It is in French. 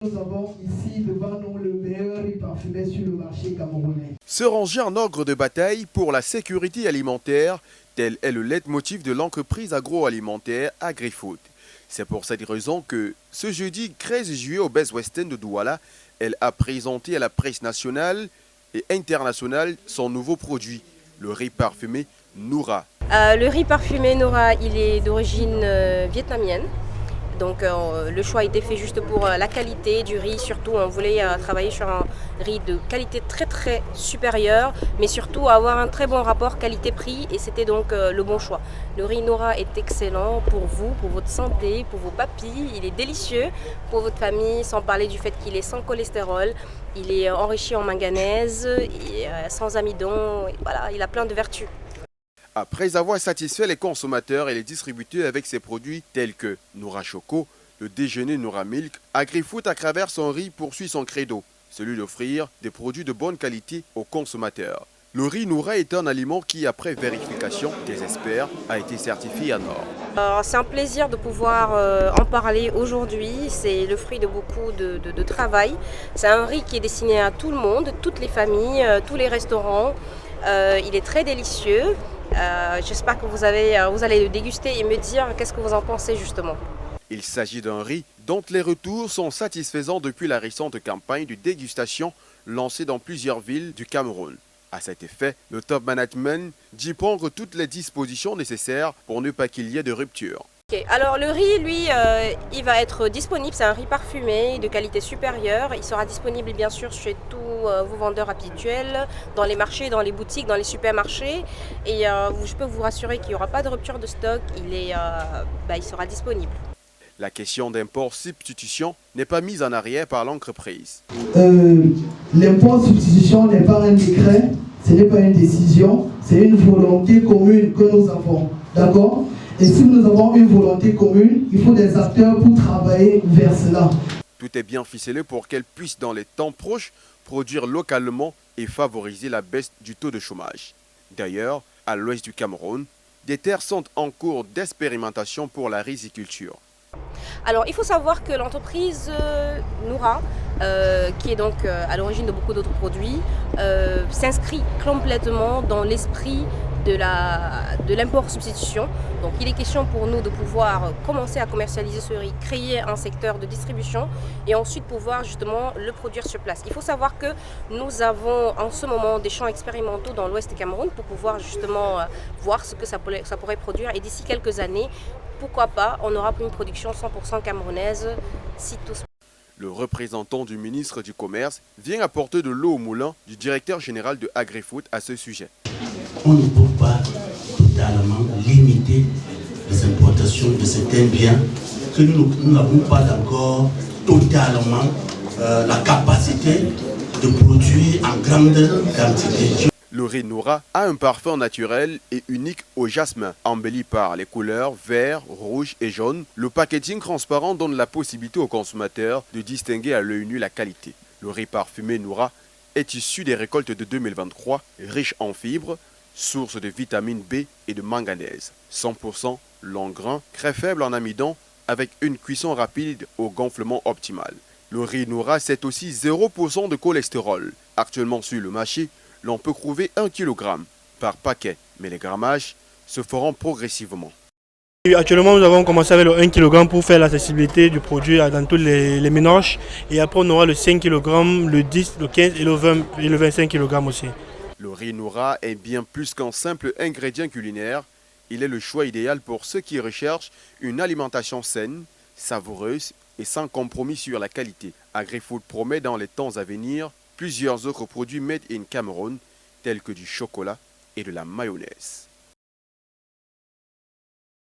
Nous avons ici devant nous le meilleur riz parfumé sur le marché camerounais. Se ranger en ordre de bataille pour la sécurité alimentaire, tel est le leitmotiv de l'entreprise agroalimentaire AgriFood. C'est pour cette raison que ce jeudi 13 juillet au Best Western de Douala, elle a présenté à la presse nationale et internationale son nouveau produit, le riz parfumé Noura. Le riz parfumé Noura, il est d'origine vietnamienne. Donc le choix a été fait juste pour la qualité du riz, surtout on voulait travailler sur un riz de qualité très supérieure, mais surtout avoir un très bon rapport qualité-prix, et c'était donc le bon choix. Le riz Noura est excellent pour vous, pour votre santé, pour vos papilles, il est délicieux pour votre famille, sans parler du fait qu'il est sans cholestérol, il est enrichi en manganèse, et, sans amidon, et voilà, il a plein de vertus. Après avoir satisfait les consommateurs et les distributeurs avec ses produits tels que Noura Choco, le déjeuner Noura Milk, AgriFood à travers son riz poursuit son credo, celui d'offrir des produits de bonne qualité aux consommateurs. Le riz Noura est un aliment qui, après vérification des experts, a été certifié en or. C'est un plaisir de pouvoir en parler aujourd'hui, c'est le fruit de beaucoup de travail. C'est un riz qui est destiné à tout le monde, toutes les familles, tous les restaurants. Il est très délicieux. J'espère que vous allez le déguster et me dire qu'est-ce que vous en pensez justement. Il s'agit d'un riz dont les retours sont satisfaisants depuis la récente campagne de dégustation lancée dans plusieurs villes du Cameroun. À cet effet, le top management dit prendre toutes les dispositions nécessaires pour ne pas qu'il y ait de rupture. Okay. Alors le riz, lui, il va être disponible, c'est un riz parfumé de qualité supérieure. Il sera disponible bien sûr chez tous vos vendeurs habituels, dans les marchés, dans les boutiques, dans les supermarchés. Et je peux vous rassurer qu'il n'y aura pas de rupture de stock, il sera disponible. La question d'import-substitution n'est pas mise en arrière par l'entreprise. L'import-substitution n'est pas un décret, ce n'est pas une décision, c'est une volonté commune que nous avons. D'accord ? Et si nous avons une volonté commune, il faut des acteurs pour travailler vers cela. Tout est bien ficelé pour qu'elle puisse dans les temps proches produire localement et favoriser la baisse du taux de chômage. D'ailleurs, à l'ouest du Cameroun, des terres sont en cours d'expérimentation pour la riziculture. Alors il faut savoir que l'entreprise Noura, qui est donc à l'origine de beaucoup d'autres produits, s'inscrit complètement dans l'esprit de l'import-substitution. Donc il est question pour nous de pouvoir commencer à commercialiser ce riz, créer un secteur de distribution et ensuite pouvoir justement le produire sur place. Il faut savoir que nous avons en ce moment des champs expérimentaux dans l'ouest du Cameroun pour pouvoir justement voir ce que ça pourrait produire, et d'ici quelques années, pourquoi pas, on aura une production 100% camerounaise si tout se passe. Le représentant du ministre du Commerce vient apporter de l'eau au moulin du directeur général de AgriFood à ce sujet. On ne peut pas totalement limiter les importations de certains biens que nous n'avons pas encore totalement la capacité de produire en grande quantité. Le riz Noura a un parfum naturel et unique au jasmin, embelli par les couleurs vert, rouge et jaune. Le packaging transparent donne la possibilité aux consommateurs de distinguer à l'œil nu la qualité. Le riz parfumé Noura est issu des récoltes de 2023, riche en fibres, source de vitamine B et de manganèse. 100% long grain, très faible en amidon, avec une cuisson rapide au gonflement optimal. Le riz Noura, c'est aussi 0% de cholestérol. Actuellement sur le marché, l'on peut trouver 1 kg par paquet, mais les grammages se feront progressivement. Actuellement, nous avons commencé avec le 1 kg pour faire l'accessibilité du produit dans tous les ménages. Et après, on aura le 5 kg, le 10, le 15 et le 25 kg aussi. Le riz Noura est bien plus qu'un simple ingrédient culinaire. Il est le choix idéal pour ceux qui recherchent une alimentation saine, savoureuse et sans compromis sur la qualité. AgriFood promet dans les temps à venir plusieurs autres produits made in Cameroun, tels que du chocolat et de la mayonnaise.